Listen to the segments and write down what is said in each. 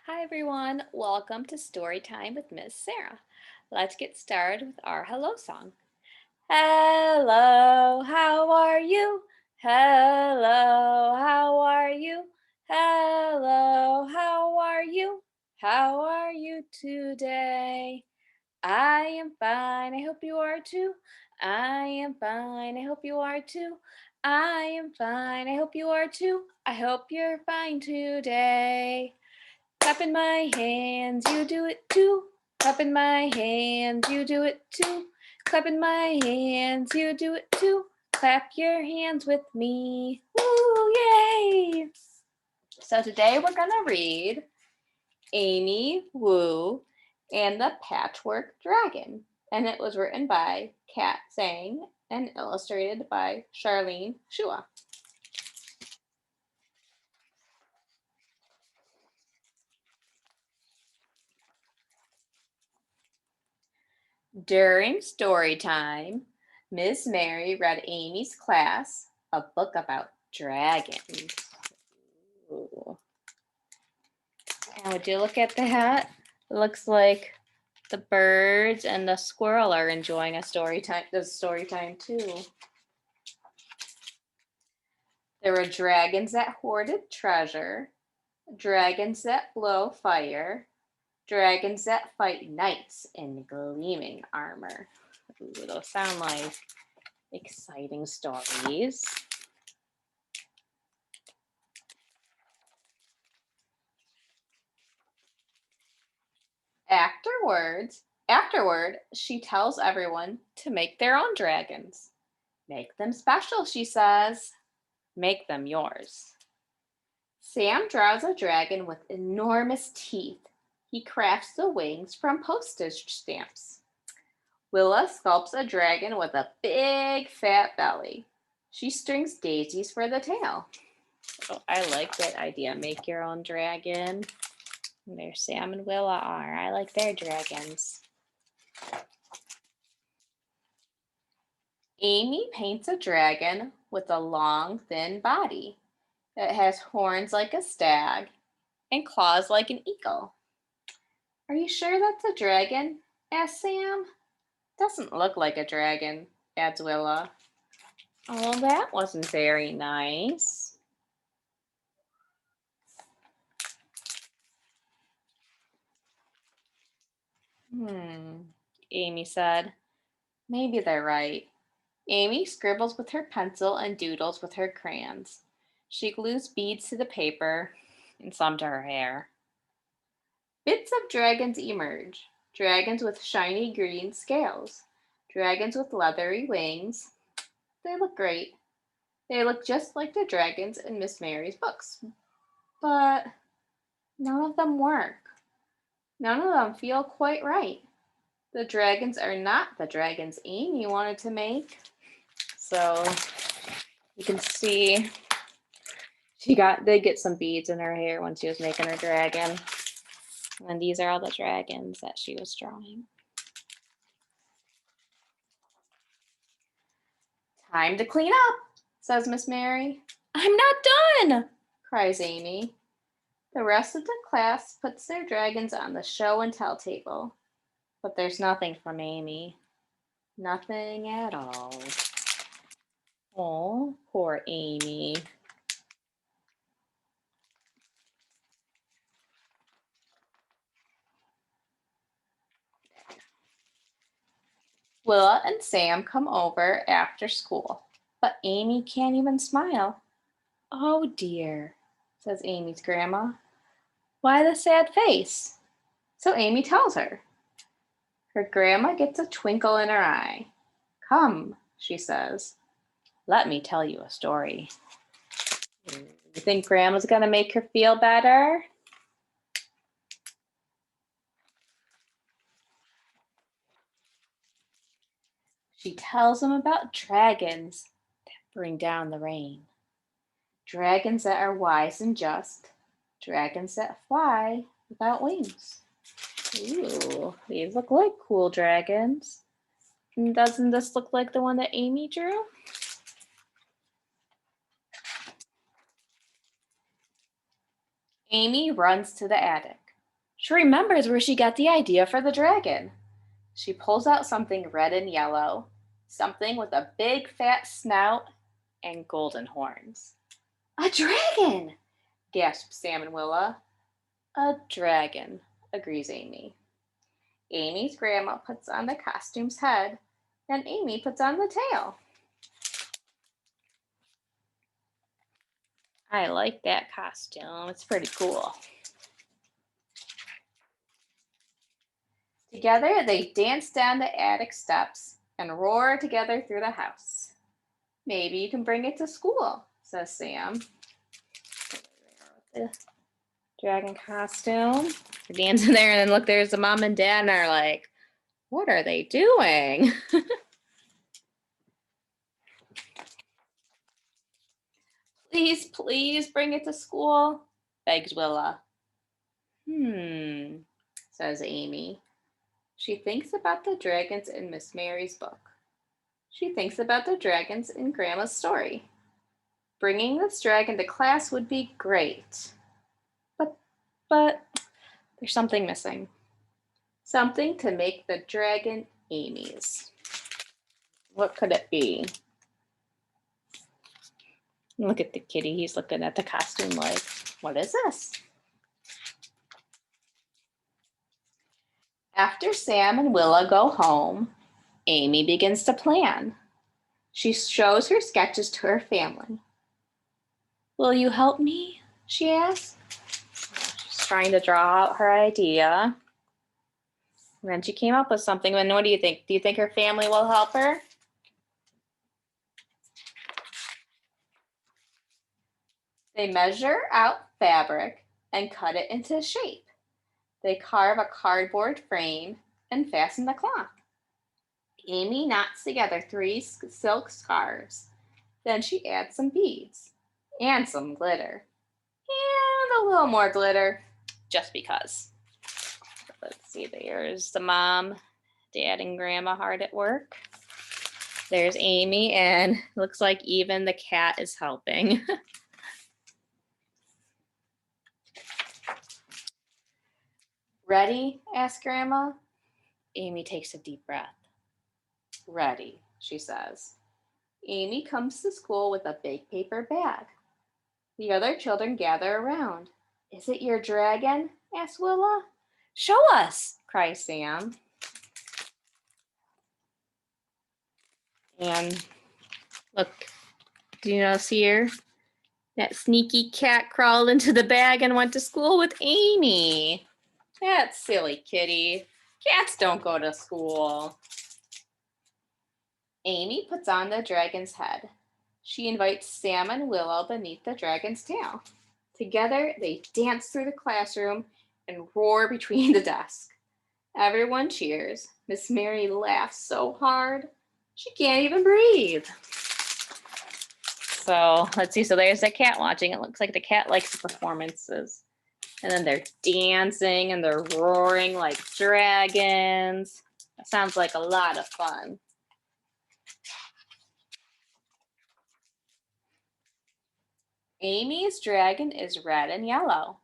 Hi everyone, welcome to Storytime with Miss Sarah. Let's get started with our hello song. Hello, how are you? Hello, how are you? Hello, how are you? How are you today? I am fine, I hope you are too. I am fine, I hope you are too. I am fine, I hope you are too. I hope you're fine today. Clapping my hands, you do it too. Clapping my hands, you do it too. Clapping my hands, you do it too. Clap your hands with me. Woo, yay! So today we're going to read Amy Wu and the Patchwork Dragon. And it was written by Kat Zhang and illustrated by Charlene Shua. During story time, Miss Mary read Amy's class a book about dragons. Ooh. And would you look at that? It looks like the birds and the squirrel are enjoying a story time too. There were dragons that hoarded treasure, dragons that blow fire, dragons that fight knights in gleaming armor. Ooh, those sound like exciting stories. Afterward, she tells everyone to make their own dragons. Make them special, she says. Make them yours. Sam draws a dragon with enormous teeth. He crafts the wings from postage stamps. Willa sculpts a dragon with a big fat belly. She strings daisies for the tail. Oh, I like that idea. Make your own dragon. And there Sam and Willa are. I like their dragons. Amy paints a dragon with a long, thin body. It has horns like a stag and claws like an eagle. Are you sure that's a dragon? Asks Sam. Doesn't look like a dragon, adds Willa. Oh, that wasn't very nice. Amy said. Maybe they're right. Amy scribbles with her pencil and doodles with her crayons. She glues beads to the paper and some to her hair. Bits of dragons emerge. Dragons with shiny green scales. Dragons with leathery wings. They look great. They look just like the dragons in Miss Mary's books. But none of them work. None of them feel quite right. The dragons are not the dragons Amy wanted to make. So you can see she did get some beads in her hair when she was making her dragon. And these are all the dragons that she was drawing. Time to clean up, says Miss Mary. I'm not done, cries Amy. The rest of the class puts their dragons on the show and tell table. But there's nothing from Amy. Nothing at all. Oh, poor Amy. Willa and Sam come over after school, but Amy can't even smile. Oh dear, says Amy's grandma. Why the sad face? So Amy tells her. Her grandma gets a twinkle in her eye. Come, she says, let me tell you a story. You think grandma's gonna make her feel better? She tells them about dragons that bring down the rain. Dragons that are wise and just. Dragons that fly without wings. Ooh, these look like cool dragons. And doesn't this look like the one that Amy drew? Amy runs to the attic. She remembers where she got the idea for the dragon. She pulls out something red and yellow, something with a big fat snout and golden horns. A dragon! Gasps Sam and Willa. A dragon, agrees Amy. Amy's grandma puts on the costume's head, and Amy puts on the tail. I like that costume. It's pretty cool. Together, they dance down the attic steps and roar together through the house. Maybe you can bring it to school, says Sam. The dragon costume. They're dancing there, and then look, there's the mom and dad, and are like, what are they doing? Please, please bring it to school, begs Willa. Says Amy. She thinks about the dragons in Miss Mary's book. She thinks about the dragons in Grandma's story. Bringing this dragon to class would be great. But there's something missing. Something to make the dragon Amy's. What could it be? Look at the kitty. He's looking at the costume like, what is this? After Sam and Willa go home, Amy begins to plan. She shows her sketches to her family. Will you help me? She asks. She's trying to draw out her idea. And then she came up with something. And what do you think? Do you think her family will help her? They measure out fabric and cut it into shape. They carve a cardboard frame and fasten the cloth. Amy knots together 3 silk scarves. Then she adds some beads and some glitter and a little more glitter just because. Let's see, there's the mom, dad, and grandma hard at work. There's Amy, and looks like even the cat is helping. Ready? Asks Grandma. Amy takes a deep breath. Ready, she says. Amy comes to school with a big paper bag. The other children gather around. Is it your dragon? Asks Willa. Show us, cries Sam. And look, do you notice here? That sneaky cat crawled into the bag and went to school with Amy. That silly kitty. Cats don't go to school. Amy puts on the dragon's head. She invites Sam and Willow beneath the dragon's tail. Together, they dance through the classroom and roar between the desks. Everyone cheers. Miss Mary laughs so hard, she can't even breathe. So let's see. So there's the cat watching. It looks like the cat likes the performances. And then they're dancing and they're roaring like dragons. That sounds like a lot of fun. Amy's dragon is red and yellow.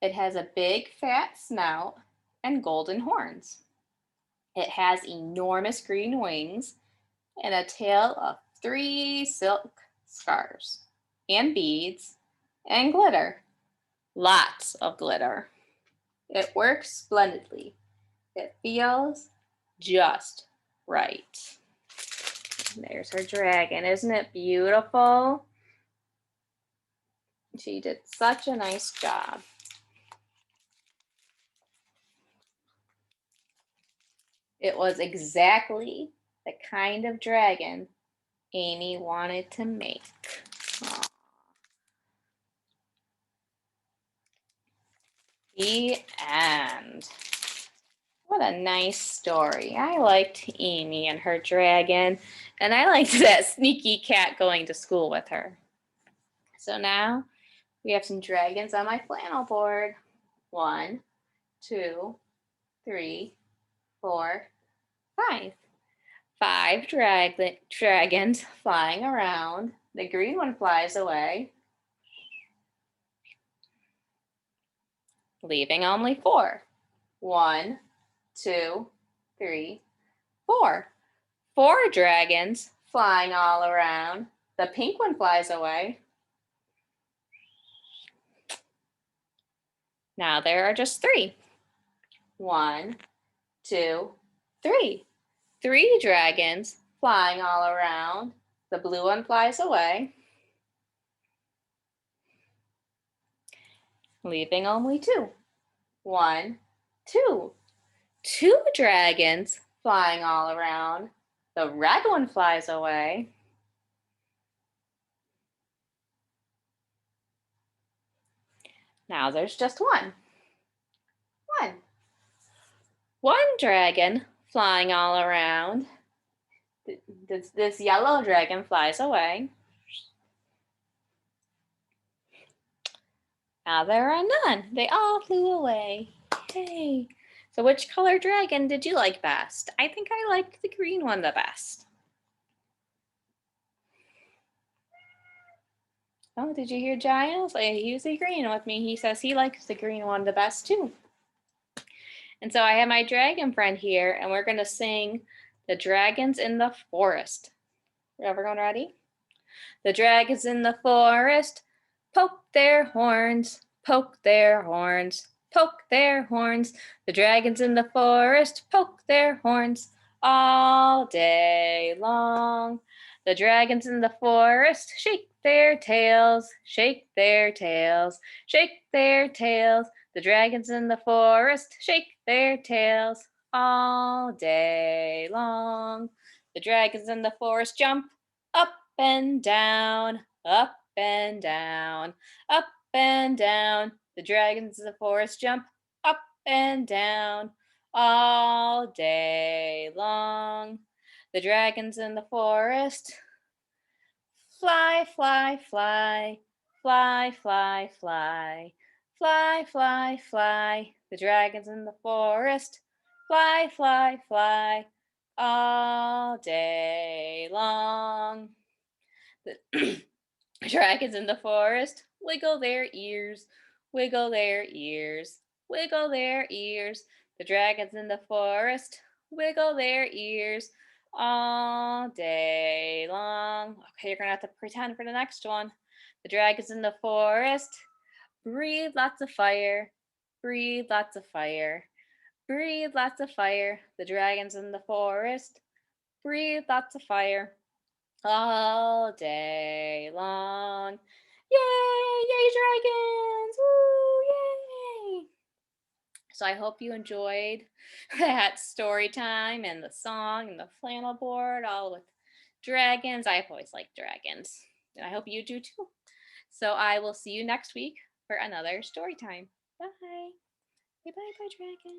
It has a big fat snout and golden horns. It has enormous green wings and a tail of 3 silk scarves and beads and glitter. Lots of glitter. It works splendidly. It feels just right. There's her dragon. Isn't it beautiful? She did such a nice job. It was exactly the kind of dragon Amy wanted to make. Aww. The end. What a nice story. I liked Amy and her dragon, and I liked that sneaky cat going to school with her. So now we have some dragons on my flannel board. 1, 2, 3, 4, 5. 5 dragons flying around. The green one flies away, leaving only 4. 1, 2, 3, 4. 4 dragons flying all around. The pink one flies away. Now there are just 3. 1, 2, 3. 3 dragons flying all around. The blue one flies away, leaving only 2. 1, 2. 2 dragons flying all around. The red one flies away. Now there's just 1. 1. 1 dragon flying all around. This yellow dragon flies away. Now there are none. They all flew away. Yay. So which color dragon did you like best? I think I liked the green one the best. Oh, did you hear Giles? He was agreeing with me. He says he likes the green one the best too. And so I have my dragon friend here, and we're going to sing The Dragons in the Forest. Everyone ready? The dragons in the forest poke their horns, poke their horns, poke their horns. The dragons in the forest poke their horns all day long. The dragons in the forest shake their tails, shake their tails, shake their tails. The dragons in the forest shake their tails all day long. The dragons in the forest jump up and down, up and down, up and down. The dragons in the forest jump up and down all day long. The dragons in the forest fly, fly, fly, fly, fly, fly, fly, fly, fly. The dragons in the forest fly, fly, fly all day long. The dragons in the forest wiggle their ears, wiggle their ears, wiggle their ears. The dragons in the forest wiggle their ears all day long. Okay, you're gonna have to pretend for the next one. The dragons in the forest breathe lots of fire, breathe lots of fire, breathe lots of fire. The dragons in the forest breathe lots of fire all day long. Yay, yay, dragons! Woo, yay! So I hope you enjoyed that story time and the song and the flannel board, all with dragons. I've always liked dragons, and I hope you do too. So I will see you next week for another story time. Bye. Bye, bye, dragon.